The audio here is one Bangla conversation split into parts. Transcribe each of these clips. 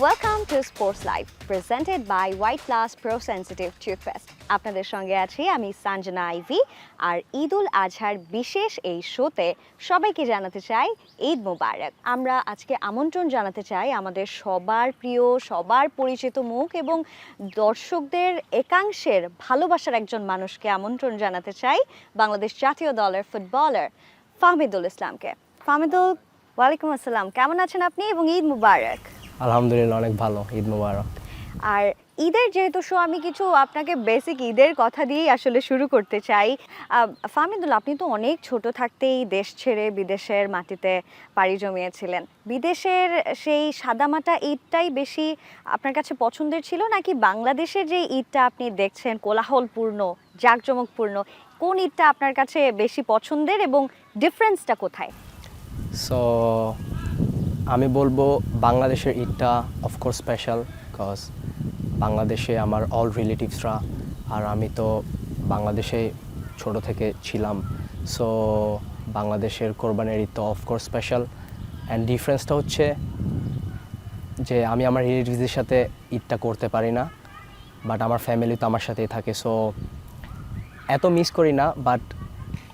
Welcome to sports live presented by white plus pro sensitive toothpaste. আপনাদের সঙ্গে আছি আমি সঞ্জনা আইভি। আর ঈদ উল আজহার বিশেষ এই শোতে সবাইকে জানাতে চাই ঈদ মোবারক। আমরা আজকে আমন্ত্রণ জানাতে চাই আমাদের সবার প্রিয়, সবার পরিচিত মুখ এবং দর্শকদের একাংশের ভালোবাসার একজন মানুষকে আমন্ত্রণ জানাতে চাই, বাংলাদেশ জাতীয় দলের ফুটবলার ফাহমিদুল ইসলামকে। ফাহমিদুল, ওয়ালাইকুম আসসালাম, কেমন আছেন আপনি এবং ঈদ মুবারক? আলহামদুলিল্লাহ, অনেক ভালো। ঈদ মোবারক। আর ঈদের যেহেতু শো, আমি কিছু আপনাকে বেসিক ঈদের কথা দিয়েই আসলে শুরু করতে চাই। ফাহমিদুল, আপনি তো অনেক ছোট থাকতেই দেশ ছেড়ে বিদেশের মাটিতে পাড়ি জমিয়েছিলেন। বিদেশের সেই সাদামাটা ঈদটাই বেশি আপনার কাছে পছন্দের ছিল, নাকি বাংলাদেশের যে ঈদটা আপনি দেখছেন কোলাহলপূর্ণ, জাঁকজমকপূর্ণ, কোন ঈদটা আপনার কাছে বেশি পছন্দের এবং ডিফারেন্সটা কোথায়? সো আমি বলবো বাংলাদেশের ঈদটা অফকোর্স স্পেশাল, বিকজ বাংলাদেশে আমার অল রিলেটিভসরা, আর আমি তো বাংলাদেশে ছোট থেকে ছিলাম। সো বাংলাদেশের কোরবানির ঈদ তো অফকোর্স স্পেশাল। অ্যান্ড ডিফারেন্সটা হচ্ছে যে আমি আমার রিলেটিভসদের সাথে ঈদটা করতে পারি না, বাট আমার ফ্যামিলি তো আমার সাথেই থাকে। সো এত মিস করি না, বাট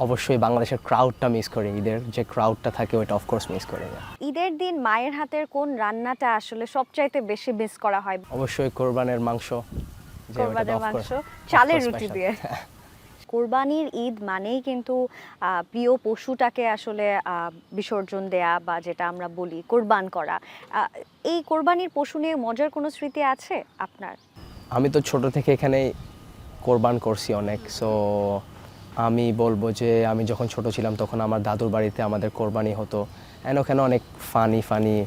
অবশ্যই বাংলাদেশের ক্রাউডটা মিস করি। ঈদের যে ক্রাউডটা থাকে ওইটা অফকোর্স মিস করি না। ঈদের দিন মায়ের হাতের কোন রান্নাটা আসলে সবচাইতে বেশি মিস করা হয়? অবশ্যই কোরবানের মাংস, কোরবানির মাংস চালের রুটি দিয়ে। কোরবানির ঈদ মানেই কিন্তু প্রিয় পশুটাকে আসলে বিসর্জন দেয়া, বা যেটা আমরা বলি কোরবান করা। এই কোরবানির পশু নিয়ে মজার কোনো স্মৃতি আছে আপনার? আমি তো ছোট থেকে এখানেই কোরবান করছি অনেক। সো আমি বলবো যে আমি যখন ছোট ছিলাম তখন আমার দাদুর বাড়িতে আমাদের কোরবানি হতো, অ্যান্ড ওখানে অনেক ফানি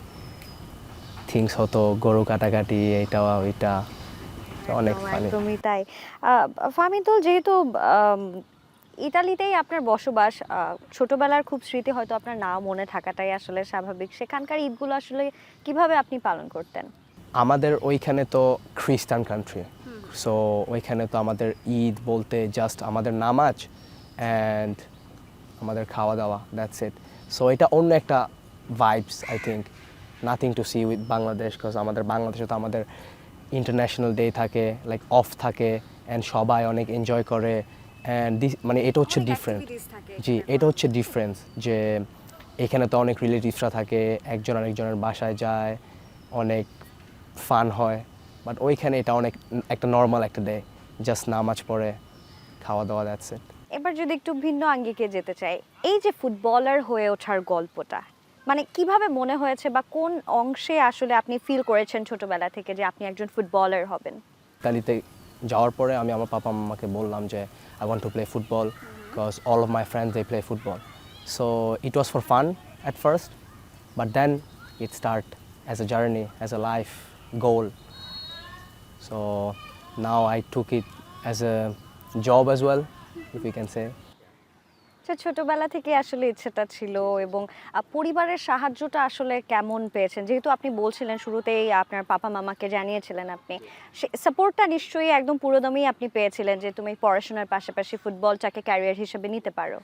থিংস হতো, গরু কাটাকাটি, এইটা ওইটা, অনেক ফানি। একদমই তাই। ফাহমিদুল, যেহেতু ইতালিতেই আপনার বসবাস, ছোটবেলার খুব স্মৃতি হয়তো আপনার নাও মনে থাকাটাই আসলে স্বাভাবিক। সেখানকার ঈদগুলো আসলে কিভাবে আপনি পালন করতেন? আমাদের ওইখানে তো খ্রিস্টান কান্ট্রি, সো ওইখানে তো আমাদের ঈদ বলতে জাস্ট আমাদের নামাজ অ্যান্ড আমাদের খাওয়া দাওয়া, দ্যাটস ইট। সো এটা অন্য একটা vibes, I think nothing to see with Bangladesh, because আমাদের বাংলাদেশে তো আমাদের ইন্টারন্যাশনাল ডে থাকে, লাইক অফ থাকে, অ্যান্ড সবাই অনেক এনজয় করে। অ্যান্ড মানে এটা হচ্ছে ডিফারেন্ট। জি, এটা হচ্ছে ডিফারেন্স, যে এখানে তো অনেক রিলেটিভসরা থাকে, একজন আরেকজনের বাসায় যায়, অনেক ফান হয়। বাট ওইখানে এটা অনেক একটা নর্মাল একটা ডে, জাস্ট নামাজ পড়ে খাওয়া দাওয়া, দ্যাটস ইট। এবার যদি একটু ভিন্ন আঙ্গিকে যেতে চাই, এই যে ফুটবলার হয়ে ওঠার গল্পটা, মানে কিভাবে মনে হয়েছে বা কোন অংশে আসলে আপনি ফিল করেছেন ছোটবেলা থেকে যে আপনি একজন ফুটবলার হবেন? ইতালিতে যাওয়ার পরে আমি আমার পাপা মামাকে বললাম যে I want to play football, because all of my friends they play football. So it was for fun at first, but then it start as a journey, as a life goal. So now I took it as a job as well, if we can say. ছোটবেলা থেকে আসলে ইচ্ছেটা ছিল, এবং পরিবারের সাহায্যটা আসলে কেমন পেয়েছেন? যেহেতু আপনি বলছিলেন শুরুতেই আপনার পাপা মামাকে জানিয়েছিলেন, আপনি সাপোর্টটা নিশ্চয়ই একদম পুরোদমই আপনি পেয়েছিলেন যে তুমি পড়াশোনার পাশাপাশি ফুটবলটাকে ক্যারিয়ার হিসেবে নিতে পারো।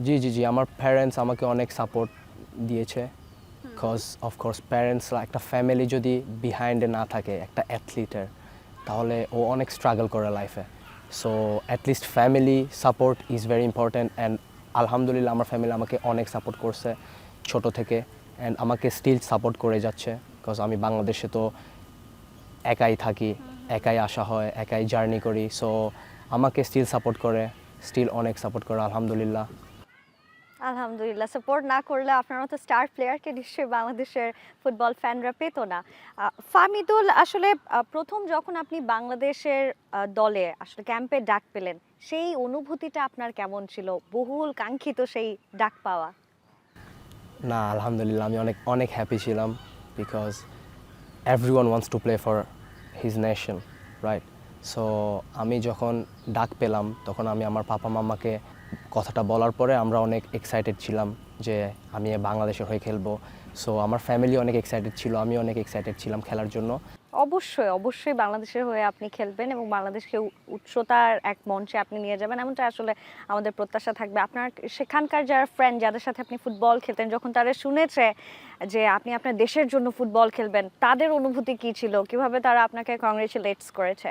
জি, আমার প্যারেন্টস আমাকে অনেক সাপোর্ট দিয়েছে, বিকজ অফকোর্স প্যারেন্টসরা, একটা ফ্যামিলি যদি বিহাইন্ডে না থাকে একটা অ্যাথলিটের, তাহলে ও অনেক স্ট্রাগল করে লাইফে। So at least family support is very important, and আলহামদুলিল্লাহ আমার ফ্যামিলি আমাকে অনেক সাপোর্ট করছে ছোট থেকে, অ্যান্ড আমাকে স্টিল সাপোর্ট করে যাচ্ছে, বিকজ আমি বাংলাদেশে তো একাই থাকি, একাই আসা হয়, একাই জার্নি করি। সো আমাকে স্টিল সাপোর্ট করে, স্টিল অনেক সাপোর্ট করে, আলহামদুলিল্লাহ। আলহামদুলিল্লাহ। সাপোর্ট না করলে আপনার মতো স্টার প্লেয়ারকে নিশ্চয়ই বাংলাদেশের ফুটবল ফ্যানরা পেত না। ফাহমিদুল, আসলে প্রথম যখন আপনি বাংলাদেশের দলে আসলে ক্যাম্পে ডাক পেলেন, সেই অনুভূতিটা আপনার কেমন ছিল? বহুল কাঙ্ক্ষিত সেই ডাক পাওয়া। না, আলহামদুলিল্লাহ, আমি অনেক হ্যাপি ছিলাম, because everyone wants to play for his nation, right? So আমি যখন ডাক পেলাম তখন আমি আমার পাপা মামাকে কথাটা বলার পরে আমরা অনেক এক্সাইটেড ছিলাম যে আমি বাংলাদেশের হয়ে খেলবো। সো আমার ফ্যামিলি অনেক এক্সাইটেড ছিল, আমি অনেক এক্সাইটেড ছিলাম খেলার জন্য। অবশ্যই অবশ্যই বাংলাদেশের হয়ে আপনি খেলবেন এবং বাংলাদেশকে উচ্চতার এক মঞ্চে আপনি নিয়ে যাবেন, এমনটা আসলে আমাদের প্রত্যাশা থাকবে। আপনার সেখানকার যারা ফ্রেন্ড, যাদের সাথে আপনি ফুটবল খেলতেন, যখন তারা শুনেছে যে আপনি আপনার দেশের জন্য ফুটবল খেলবেন, তাদের অনুভূতি কি ছিল? কিভাবে তারা আপনাকে কংগ্রেচুলেটস করেছে?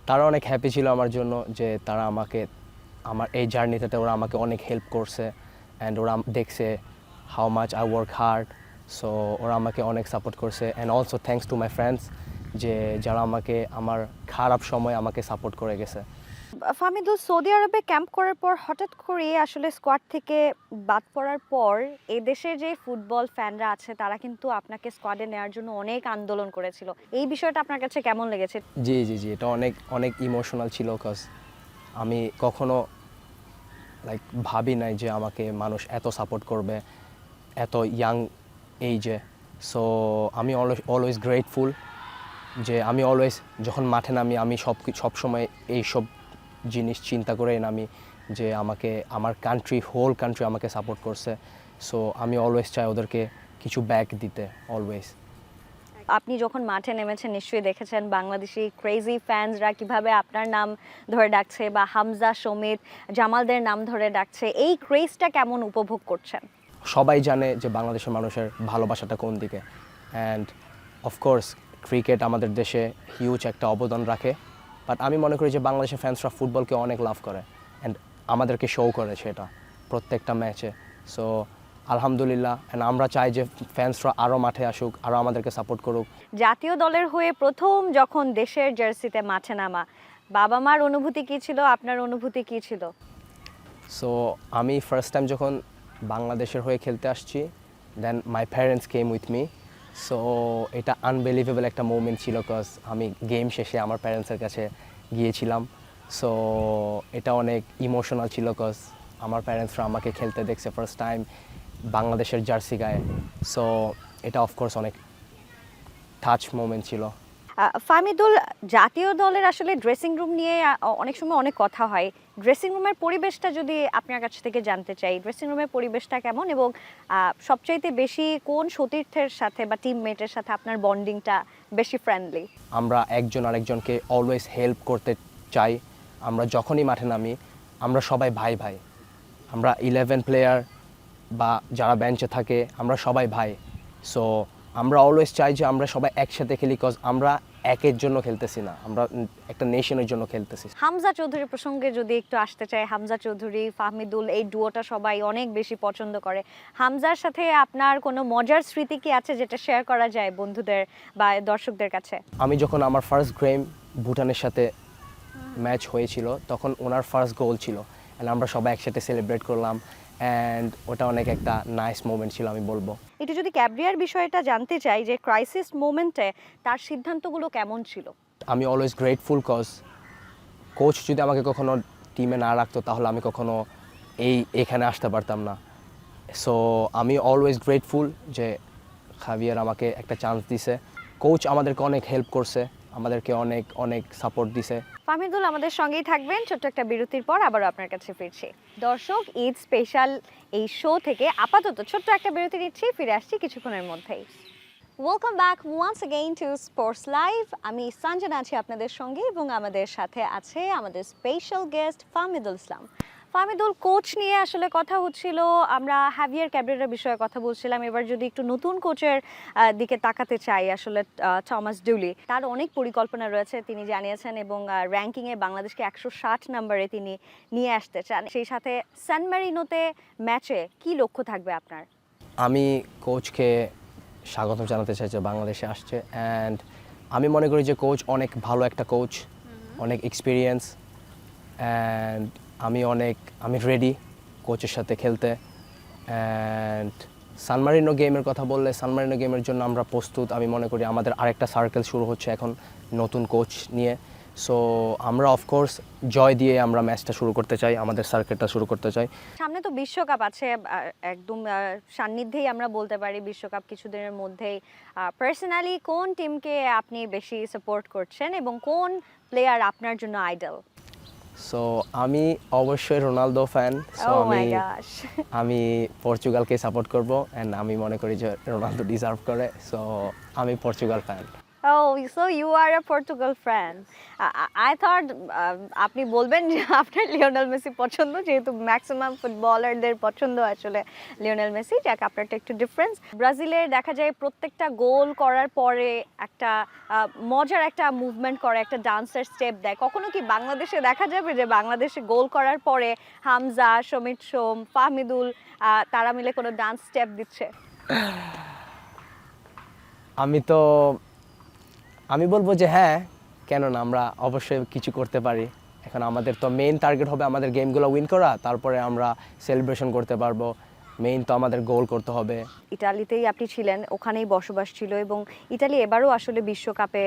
তারা অনেক হ্যাপি ছিল আমার জন্য, যে তারা আমাকে আমার এই জার্নিতে ওরা আমাকে অনেক হেল্প করছে, অ্যান্ড ওরা দেখছে how much I work hard. So ওরা আমাকে অনেক সাপোর্ট করছে, and also thanks to my friends, যে যারা আমাকে আমার খারাপ সময় আমাকে সাপোর্ট করে গেছে। ফাহমিদুল, সৌদি আরবে ক্যাম্প করার পর হঠাৎ করে আসলে স্কোয়াড থেকে বাদ পড়ার পর এই দেশের যে ফুটবল ফ্যানরা আছে তারা কিন্তু আপনাকে স্কোয়াডে নেওয়ার জন্য অনেক আন্দোলন করেছিল। এই বিষয়টা আপনার কাছে কেমন লেগেছে? জি জি জি, এটা অনেক অনেক ইমোশনাল ছিল, কজ আমি কখনো ভাবি নাই যে আমাকে মানুষ এত সাপোর্ট করবে এত ইয়াং এইজে। সো আমি অলওয়েজ গ্রেটফুল, যে আমি অলওয়েজ যখন মাঠে নামি আমি সব সময় এইসব জিনিস চিন্তা করে নামি, যে আমাকে আমার হোল কান্ট্রি আমাকে সাপোর্ট করছে। সো আমি অলওয়েজ চাই ওদেরকে কিছু ব্যাক দিতে, অলওয়েজ। আপনি যখন মাঠে নেমেছেন নিশ্চয়ই দেখেছেন বাংলাদেশি ক্রেজি ফ্যান্সরা কিভাবে আপনার নাম ধরে ডাকছে, বা হামজা, সমিত, জামালদের নাম ধরে ডাকছে। এই ক্রেজটা কেমন উপভোগ করছেন? সবাই জানে যে বাংলাদেশের মানুষের ভালোবাসাটা কোন দিকে, অ্যান্ড অফকোর্স ক্রিকেট আমাদের দেশে হিউজ একটা অবদান রাখে, বাট আমি মনে করি যে বাংলাদেশের ফ্যান্সরা ফুটবলকে অনেক লাভ করে, অ্যান্ড আমাদেরকে শো করে সেটা প্রত্যেকটা ম্যাচে। সো আলহামদুলিল্লাহ, অ্যান্ড আমরা চাই যে ফ্যান্সরা আরও মাঠে আসুক, আরও আমাদেরকে সাপোর্ট করুক। জাতীয় দলের হয়ে প্রথম যখন দেশের জার্সিতে মাঠে নামা, বাবা মার অনুভূতি কি ছিল, আপনার অনুভূতি কি ছিল? সো আমি ফার্স্ট টাইম যখন বাংলাদেশের হয়ে খেলতে আসছি, then my parents came with me. So এটা আনবিলিভেবল একটা মোমেন্ট ছিল, কজ আমি গেম শেষে আমার প্যারেন্টসের কাছে গিয়েছিলাম। সো এটা অনেক ইমোশনাল ছিল, কজ আমার প্যারেন্টসরা আমাকে খেলতে দেখছে ফার্স্ট টাইম বাংলাদেশের জার্সি গায়ে। সো এটা অফকোর্স অনেক টাচ মোমেন্ট ছিল। ফাহমিদুল, জাতীয় দলের আসলে ড্রেসিং রুম নিয়ে অনেক সময় অনেক কথা হয়। ড্রেসিং রুমের পরিবেশটা যদি আপনার কাছ থেকে জানতে চাই, ড্রেসিং রুমের পরিবেশটা কেমন, এবং সবচাইতে বেশি কোন সতীর্থের সাথে বা টিমমেটের সাথে আপনার বন্ডিংটা বেশি ফ্রেন্ডলি? আমরা একজন আরেকজনকে অলওয়েজ হেল্প করতে চাই। আমরা যখনই মাঠে নামি আমরা সবাই ভাই ভাই, আমরা 11 প্লেয়ার বা যারা বেঞ্চে থাকে আমরা সবাই ভাই। সো আমরা অলওয়েজ চাই যে আমরা সবাই একসাথে খেলি, কজ আমরা একের জন্য খেলতেছি না, আমরা একটা নেশনের জন্য খেলতেছি। হামজা চৌধুরী প্রসঙ্গে যদি একটু আসতে চাই, হামজা চৌধুরী, ফাহমিদুল, এই ডুয়োটা সবাই অনেক বেশি পছন্দ করে। হামজার সাথে আপনার কোনো মজার স্মৃতি কি আছে যেটা শেয়ার করা যায় বন্ধুদের বা দর্শকদের কাছে? আমি যখন আমার ফার্স্ট গেম ভুটানের সাথে ম্যাচ হয়েছিল, তখন ওনার ফার্স্ট গোল ছিল, অ্যান্ড আমরা সবাই একসাথে সেলিব্রেট করলাম, অ্যান্ড ওটা অনেক একটা নাইস মোমেন্ট ছিল আমি বলবো। একটু যদি ক্যাব্রিয়ার বিষয়টা জানতে চাই, যে ক্রাইসিস মোমেন্টে তার সিদ্ধান্তগুলো কেমন ছিল? আমি অলওয়েজ গ্রেটফুল, কজ কোচ যদি আমাকে কখনো টিমে না রাখতো তাহলে আমি কখনো এখানে আসতে পারতাম না। সো আমি অলওয়েজ গ্রেটফুল যে খাভিয়ার আমাকে একটা চান্স দিছে। কোচ আমাদেরকে অনেক হেল্প করছে, আমাদেরকে অনেক অনেক সাপোর্ট দিছে। ফাহমিদুল, আমাদের সঙ্গেই থাকবেন, ছোট্ট একটা বিরতির পর আবারও আপনার কাছে ফিরছি। দর্শক, ঈদ স্পেশাল এই শো থেকে আপাতত ছোট্ট একটা বিরতি নিচ্ছি, ফিরে আসছি কিছুক্ষণের মধ্যেই। Welcome back once again to sports live. আমি সঞ্জনা আছি আপনাদের সঙ্গে, এবং আমাদের সাথে আছে আমাদের স্পেশাল গেস্ট ফাহমিদুল ইসলাম। ফাহমিদুল, কোচ নিয়ে আসলে কথা হচ্ছিল, আমরা হ্যাভিয়ার ক্যাব্রেরার বিষয়ে কথা বলছিলাম। এবার যদি একটু নতুন কোচের দিকে তাকাতে চাই, আসলে থমাস ডুলি, তার অনেক পরিকল্পনা রয়েছে তিনি জানিয়েছেন, এবং র্যাঙ্কিংয়ে বাংলাদেশকে 160 নম্বরে তিনি নিয়ে আসতে চান। সেই সাথে সান ম্যারিনোতে ম্যাচে কি লক্ষ্য থাকবে আপনার? আমি কোচকে স্বাগতম জানাতে চাই যে বাংলাদেশে আসছে, অ্যান্ড আমি মনে করি যে কোচ অনেক ভালো একটা কোচ, অনেক এক্সপিরিয়েন্স, অ্যান্ড আমি রেডি কোচের সাথে খেলতে। অ্যান্ড সান মারিনো গেমের কথা বললে, সান মারিনো গেমের জন্য আমরা প্রস্তুত। আমি মনে করি আমাদের আরেকটা সার্কেল শুরু হচ্ছে এখন নতুন কোচ নিয়ে। সো আমরা অফকোর্স জয় দিয়ে আমরা ম্যাচটা শুরু করতে চাই, আমাদের সার্কেলটা শুরু করতে চাই। সামনে তো বিশ্বকাপ আছে, একদম সান্নিধ্যেই আমরা বলতে পারি বিশ্বকাপ কিছুদিনের মধ্যেই। পার্সোনালি কোন টিমকে আপনি বেশি সাপোর্ট করছেন, এবং কোন প্লেয়ার আপনার জন্য আইডল? সো আমি অবশ্যই Ronaldo fan. So Oh my gosh! আমি পর্তুগালকে সাপোর্ট করব, অ্যান্ড আমি মনে করি যে রোনালদো ডিজার্ভ করে। সো আমি Portugal fan. Oh, so you are a Portugal fan. I thought আপনি বলবেন যে আপনার লিওনেল মেসি পছন্দ, যেহেতু ম্যাক্সিমাম ফুটবলারদের পছন্দ আসলে লিওনেল মেসি। যাক, আপনারটা একটু ডিফারেন্স। ব্রাজিলের দেখা যায় প্রত্যেকটা গোল করার পরে একটা মজার একটা মুভমেন্ট করে, একটা ডান্সের স্টেপ দেয়। কখনো কি বাংলাদেশে দেখা যাবে যে বাংলাদেশে গোল করার পরে হামজা, সমিত সোম, ফাহমিদুল তারা মিলে কোনো ডান্স স্টেপ দিচ্ছে? আমি বলবো যে হ্যাঁ, কেন না, আমরা অবশ্যই কিছু করতে পারি। এখন আমাদের তো মেইন টার্গেট হবে আমাদের গেমগুলো উইন করা, তারপরে আমরা সেলিব্রেশন করতে পারবো। মেইন তো আমাদের গোল করতে হবে। ইতালিতেই আপনি ছিলেন, ওখানেই বসবাস ছিল, এবং ইতালি এবারও আসলে বিশ্বকাপে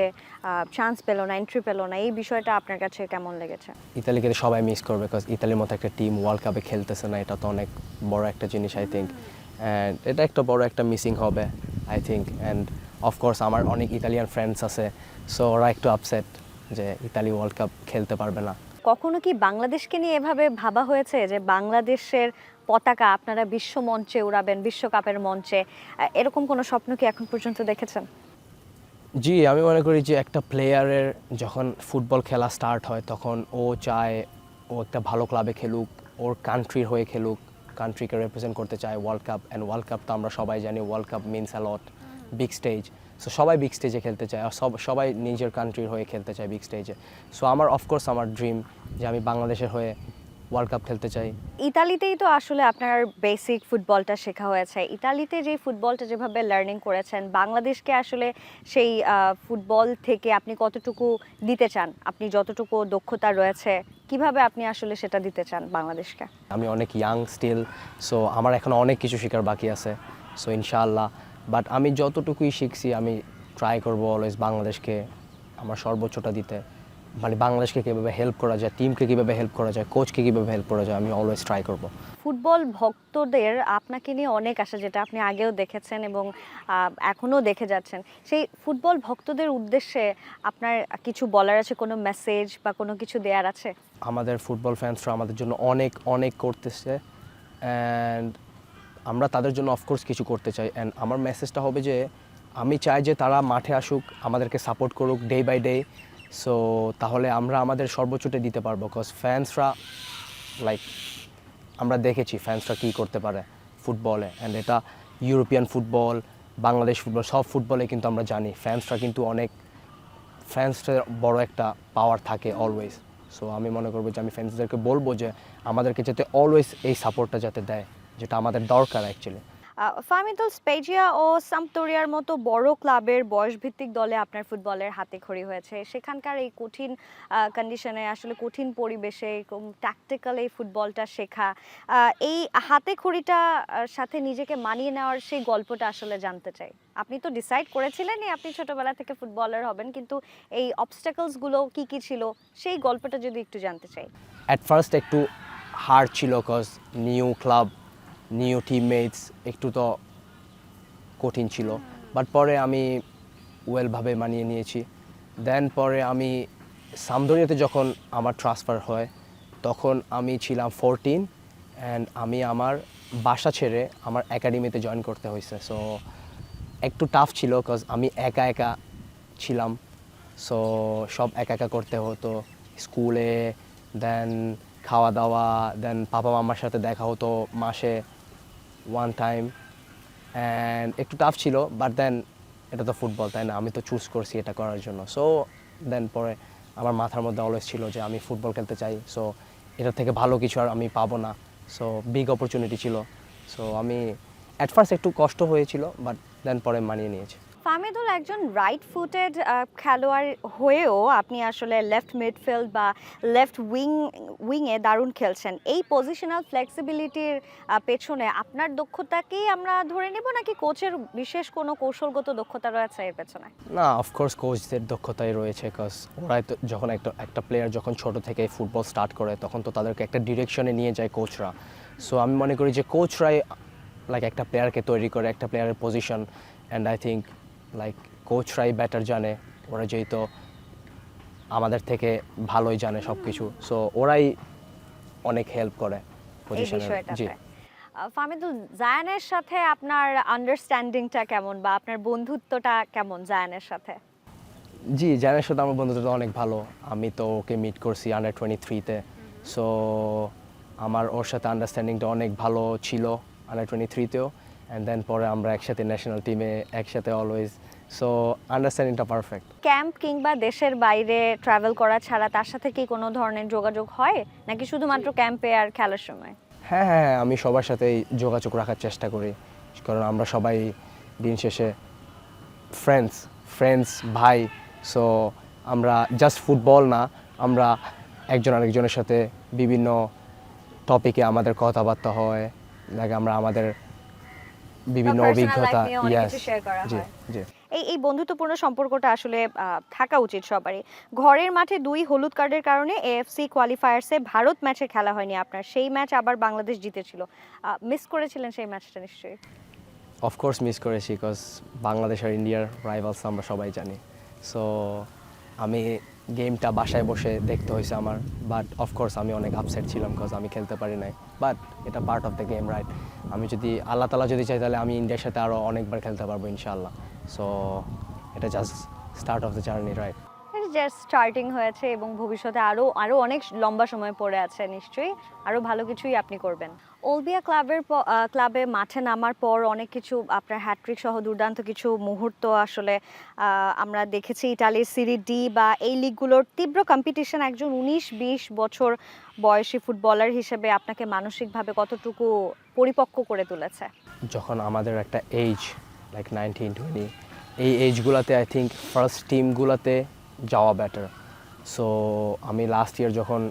চান্স পেল না, এন্ট্রি পেল না। এই বিষয়টা আপনার কাছে কেমন লেগেছে? ইতালিকে সবাই মিস করবে, বিকজ ইতালির মতো একটা টিম ওয়ার্ল্ড কাপে খেলতেছে না, এটা তো অনেক বড় একটা জিনিস আই থিঙ্ক। অ্যান্ড এটা একটা বড় একটা মিসিং হবে আই থিঙ্ক। অ্যান্ড অফকোর্স আমার অনেক ইতালিয়ান ফ্রেন্ডস আছে, সো ওরা একটু আপসেট যে ইতালি ওয়ার্ল্ড কাপ খেলতে পারবে না। কখনো কি বাংলাদেশকে নিয়ে এভাবে ভাবা হয়েছে যে বাংলাদেশের পতাকা আপনারা বিশ্ব মঞ্চে উড়াবেন, বিশ্বকাপের মঞ্চে? এরকম কোনো স্বপ্ন কি এখন পর্যন্ত দেখেছেন? জি, আমি মনে করি যে একটা প্লেয়ারের যখন ফুটবল খেলা স্টার্ট হয় তখন ও চায় ও একটা ভালো ক্লাবে খেলুক, ওর কান্ট্রির হয়ে খেলুক, কান্ট্রিকে রিপ্রেজেন্ট করতে চায় world cup. And world cup তো আমরা সবাই জানি, world cup means a lot, big stage. So সবাই বিগ স্টেজে খেলতে চায়, আর সবাই নিজের কান্ট্রির হয়ে খেলতে চায় বিগ স্টেজে। সো আমার অফকোর্স আমার ড্রিম যে আমি বাংলাদেশের হয়ে ওয়ার্ল্ড কাপ খেলতে চাই। ইতালিতেই তো আসলে আপনার বেসিক ফুটবলটা শেখা হয়েছে। ইতালিতে যে ফুটবলটা যেভাবে লার্নিং করেছেন, বাংলাদেশকে আসলে সেই ফুটবল থেকে আপনি কতটুকু দিতে চান? আপনি যতটুকু দক্ষতা রয়েছে, কিভাবে আপনি আসলে সেটা দিতে চান বাংলাদেশকে? আমি অনেক ইয়াং স্টিল, সো আমার এখন অনেক কিছু শেখার বাকি আছে, সো ইনশাআল্লাহ। বাট আমি যতটুকুই শিখছি আমি ট্রাই করবো অলওয়েজ বাংলাদেশকে আমার সর্বোচ্চটা দিতে। মানে বাংলাদেশকে কীভাবে হেল্প করা যায়, টিমকে কীভাবে হেল্প করা যায়, কোচকে কীভাবে হেল্প করা যায়, আমি অলওয়েজ ট্রাই করবো। ফুটবল ভক্তদের আপনাকে নিয়ে অনেক আশা, যেটা আপনি আগেও দেখেছেন এবং এখনও দেখে যাচ্ছেন। সেই ফুটবল ভক্তদের উদ্দেশ্যে আপনার কিছু বলার আছে? কোনো মেসেজ বা কোনো কিছু দেওয়ার আছে? আমাদের ফুটবল ফ্যান্সরা আমাদের জন্য অনেক অনেক করতেছে, অ্যান্ড আমরা তাদের জন্য অফকোর্স কিছু করতে চাই। অ্যান্ড আমার মেসেজটা হবে যে আমি চাই যে তারা মাঠে আসুক, আমাদেরকে সাপোর্ট করুক ডে বাই ডে। সো তাহলে আমরা আমাদের সর্বোচ্চটা দিতে পারবো, বিকজ ফ্যান্সরা লাইক আমরা দেখেছি ফ্যান্সরা কী করতে পারে ফুটবলে। অ্যান্ড এটা ইউরোপিয়ান ফুটবল, বাংলাদেশ ফুটবল, সব ফুটবলে কিন্তু আমরা জানি ফ্যান্সরা কিন্তু অনেক, ফ্যান্সদের বড় একটা পাওয়ার থাকে অলওয়েজ। সো আমি মনে করবো যে আমি ফ্যান্সদেরকে বলবো যে আমাদেরকে যাতে অলওয়েজ এই সাপোর্টটা যাতে দেয়, যেটা আমাদের দরকার অ্যাকচুয়ালি। ফাহমিদুল, স্পেজিয়া ও সাম্পদোরিয়ার মতো বড় ক্লাবের বয়সভিত্তিক দলে আপনার ফুটবলের হাতেখড়ি হয়েছে। সেখানকার এই কঠিন কন্ডিশনে, আসলে কঠিন পরিবেশে ট্যাকটিক্যাল এই ফুটবলটা শেখা, এই হাতেখড়িটা সাথে নিজেকে মানিয়ে নেওয়ার সেই গল্পটা আসলে জানতে চাই। আপনি তো ডিসাইড করেছিলেনই আপনি ছোটবেলা থেকে ফুটবলার হবেন, কিন্তু এই অবস্টাকলসগুলো কি কি ছিল, সেই গল্পটা যদি একটু জানতে চাই। অ্যাট ফার্স্ট একটু হার্ড ছিল, cause new club, new teammates, একটু তো কঠিন ছিল। বাট পরে আমি ওয়েলভাবে মানিয়ে নিয়েছি। দেন পরে আমি সাম্পদোরিয়াতে যখন আমার ট্রান্সফার হয় তখন আমি ছিলাম 14, অ্যান্ড আমি আমার বাসা ছেড়ে আমার একাডেমিতে জয়েন করতে হয়েছে। সো একটু টাফ ছিল, কজ আমি একা একা ছিলাম, সো সব একা একা করতে হতো স্কুলে, দেন খাওয়া দাওয়া, দেন পাপা মামার সাথে দেখা হতো মাসে ওয়ান টাইম, অ্যান্ড একটু টাফ ছিল। বাট দেন এটা তো ফুটবল, তাই না, আমি তো চুজ করছি এটা করার জন্য। সো দেন পরে আমার মাথার মধ্যে অলওয়েজ ছিল যে আমি ফুটবল খেলতে চাই, সো এটার থেকে ভালো কিছু আর আমি পাবো না। সো বিগ অপরচুনিটি ছিল। সো আমি অ্যাট ফার্স্ট একটু কষ্ট হয়েছিল, বাট দেন পরে মানিয়ে নিয়েছি। ফাহমিদুল একজন রাইট ফুটেড খেলোয়াড় হয়েও আপনি আসলে লেফট মিডফিল্ড বা লেফট উইংয়ে দারুণ খেলছেন। এই পজিশনাল ফ্লেক্সিবিলিটির পেছনে আপনার দক্ষতাকেই আমরা ধরে নেব, নাকি কোচের বিশেষ কোনো কৌশলগত দক্ষতা রয়েছে এর পেছনে? না, অফকোর্স কোচদের দক্ষতাই রয়েছে, কজ ওরাই তো যখন একটা প্লেয়ার যখন ছোট থেকে ফুটবল স্টার্ট করে তখন তো তাদেরকে একটা ডিরেকশনে নিয়ে যায় কোচরা। সো আমি মনে করি যে কোচরাই লাইক একটা প্লেয়ারকে তৈরি করে, একটা প্লেয়ারের position. And I think like কোচরাই বেটার জানে, ওরা যেহেতু আমাদের থেকে ভালোই জানে সব কিছু, সো ওরাই অনেক হেল্প করে এই পজিশনের। জি, বিষয়টাতে ফাহমিদুল, জায়ানের সাথে আপনার আন্ডারস্ট্যান্ডিংটা কেমন বা আপনার বন্ধুত্বটা কেমন জায়ানের সাথে? জি, জানের সাথে আমার বন্ধুত্ব তো অনেক ভালো। আমি তো ওকে মিট করছি আন্ডার 23-তে। সো আমার ওর সাথে আন্ডারস্ট্যান্ডিংটা অনেক ভালো ছিল আন্ডার 23-তেও। অ্যান্ড দেন পরে আমরা একসাথে ন্যাশনাল টিমে একসাথে অলওয়েজ। সো আন্ডারস্ট্যান্ডিংটা পারফেক্ট। ক্যাম্প কিংবা দেশের বাইরে ট্রাভেল করা ছাড়া তার সাথে কি কোনো ধরনের যোগাযোগ হয় নাকি শুধুমাত্র ক্যাম্পে আর খেলার সময়? হ্যাঁ, আমি সবার সাথেই যোগাযোগ রাখার চেষ্টা করি, কারণ আমরা সবাই দিন শেষে ফ্রেন্ডস ভাই। সো আমরা জাস্ট ফুটবল না, আমরা একজন আরেকজনের সাথে বিভিন্ন টপিকে আমাদের কথাবার্তা হয়, লাইক আমরা আমাদের বিভিন্ন Personal অভিজ্ঞতা life নিয়ে অনেক কিছু share করা জি হয়। জি এই বন্ধুত্বপূর্ণ সম্পর্কটা আসলে থাকা উচিত সবারই। ঘরের মাঠে 2 হলুদ কার্ডের কারণে এএফসি কোয়ালিফায়ার্সে ভারত ম্যাচে খেলা হয়নি আপনার। সেই ম্যাচ আবার বাংলাদেশ জিতেছিল। মিস করেছিলেন সেই ম্যাচটা নিশ্চয়ই? অফকোর্স মিস করেছি, বিকজ বাংলাদেশ আর ইন্ডিয়ার রাইভালস আমরা সবাই জানি। সো আমি গেমটা বাসায় বসে দেখতে হয়েছে আমার, বাট অফকোর্স আমি অনেক আপসেট ছিলাম বিকজ আমি খেলতে পারি নাই। বাট এটা part of the game, right? আমি যদি আল্লাহ তাআলা যদি চাই তাহলে আমি ইন্ডিয়ার সাথে আরও অনেকবার খেলতে পারবো ইনশাআল্লাহ। সো এটা just start of the journey, right? Just starting হয়েছে এবং ভবিষ্যতে আরো আরো অনেক লম্বা সময় পড়ে আছে, নিশ্চয়ই আরো ভালো কিছুই আপনি করবেন। ওলবিয়া ক্লাবে মাঠে নামার পর অনেক কিছু আপনার হ্যাট্রিক সহ দুর্দান্ত কিছু মুহূর্ত আসলে আমরা দেখেছি ইতালির সিরি ডি বা এই লিগগুলোর তীব্র কম্পিটিশন। একজন 19-20 বছর বয়সী ফুটবলার হিসেবে আপনাকে মানসিকভাবে কতটুকু পরিপক্ক করে তুলেছে? যখন আমাদের একটা এজ লাইক 19-20, এই এজগুলোতে আই থিঙ্ক ফার্স্ট টিমগুলোতে যাওয়া বেটার। সো আমি লাস্ট ইয়ার যখন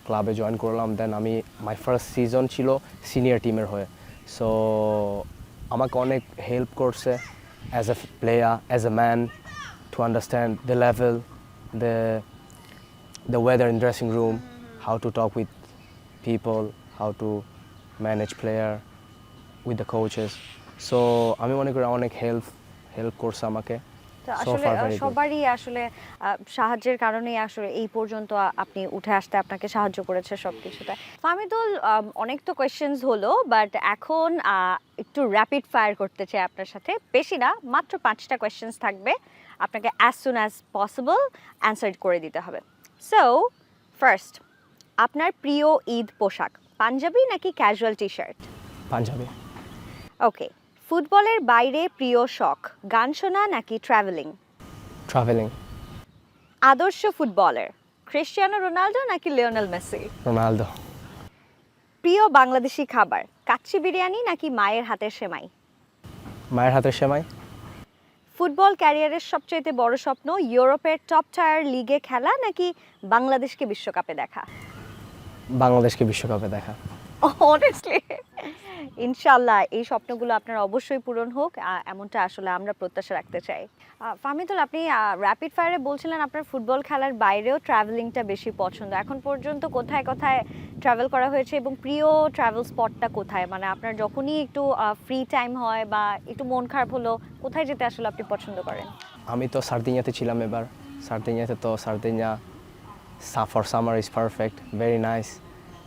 ক্লাবে জয়েন করলাম, দেন আমি মাই ফার্স্ট সিজন ছিল সিনিয়র টিমের হয়ে। সো আমাকে অনেক হেল্প করছে as a player, as a man, to understand the level, the weather in dressing room, how to talk with people, how to manage player with the coaches. So আমি মনে করি অনেক হেল্প করছে আমাকে। তো So আসলে far very good. সবারই আসলে সাহায্যের কারণেই আসলে এই পর্যন্ত আপনি উঠে আসতে আপনাকে সাহায্য করেছে সবকিছুতে। ফাহমিদুল, অনেক তো কোয়েশ্চেন্স হলো, বাট এখন একটু র্যাপিড ফায়ার করতে চাই আপনার সাথে। বেশি না, মাত্র 5টা কোয়েশ্চেন্স থাকবে, আপনাকে as soon as possible answer করে দিতে হবে। সো ফার্স্ট, আপনার প্রিয় ঈদ পোশাক পাঞ্জাবি নাকি ক্যাজুয়াল টি শার্ট? পাঞ্জাবি। ওকে। ফুটবলের বাইরে প্রিয় শখ গান শোনা নাকি ট্রাভেলিং? ট্রাভেলিং। আদর্শ ফুটবলার ক্রিস্টিয়ানো রোনালদো নাকি লিওনেল মেসি? রোনালদো। প্রিয় বাংলাদেশি খাবার কাচ্চি বিরিয়ানি নাকি মায়ের হাতের সেমাই? মায়ের হাতের সেমাই। ফুটবল ক্যারিয়ারের সবচেয়ে বড় স্বপ্ন ইউরোপের টপ টায়ার লিগে খেলা নাকি বাংলাদেশকে বিশ্বকাপে দেখা? বাংলাদেশকে বিশ্বকাপে দেখা। অনেস্টলি ইনশাল্লাহ এই স্বপ্নগুলো আপনার অবশ্যই পূরণ হোক, এমনটা আসলে আমরা প্রত্যাশা রাখতে চাই। ফাহমিদুল, আপনি র্যাপিড ফায়ারে বলছিলেন আপনার ফুটবল খেলার বাইরেও ট্রাভেলিংটা বেশি পছন্দ। এখন পর্যন্ত কোথায় কোথায় ট্রাভেল করা হয়েছে এবং প্রিয় ট্রাভেল স্পটটা কোথায়? মানে আপনার যখনই একটু ফ্রি টাইম হয় বা একটু মন খারাপ হলো, কোথায় যেতে আসলে আপনি পছন্দ করেন? আমি তো সার্দিনিয়াতে ছিলাম এবার। Sardinia for summer is perfect, very nice.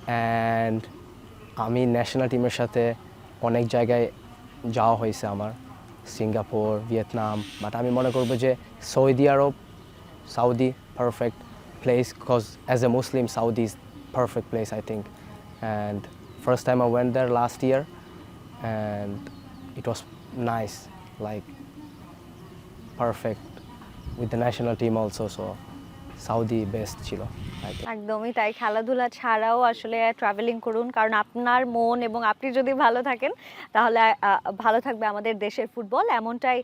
And আমি ন্যাশনাল টিমের সাথে অনেক জায়গায় যাওয়া হয়েছে আমার, সিঙ্গাপুর, ভিয়েতনাম। বাট আমি মনে করবো যে Saudi perfect place, because as a Muslim Saudi is perfect place, I think. And first time I went there last year, and it was nice, like perfect with the national team also. So Saudi best ছিল, I think. একদমই তাই। খেলাধুলা ছাড়াও আসলে ট্রাভেলিং করুন, কারণ আপনার মন এবং আপনি যদি ভালো থাকেন তাহলে ভালো থাকবে আমাদের দেশের ফুটবল, এমনটাই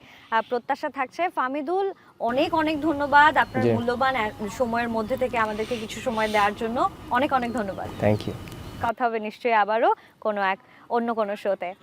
প্রত্যাশা থাকছে। ফাহমিদুল, অনেক অনেক ধন্যবাদ আপনার জি। মূল্যবান সময়ের মধ্যে থেকে আমাদেরকে কিছু সময় দেওয়ার জন্য। অনেক অনেক ধন্যবাদ। Thank you. কথা হবে নিশ্চয়ই আবারও অন্য কোনো শোতে।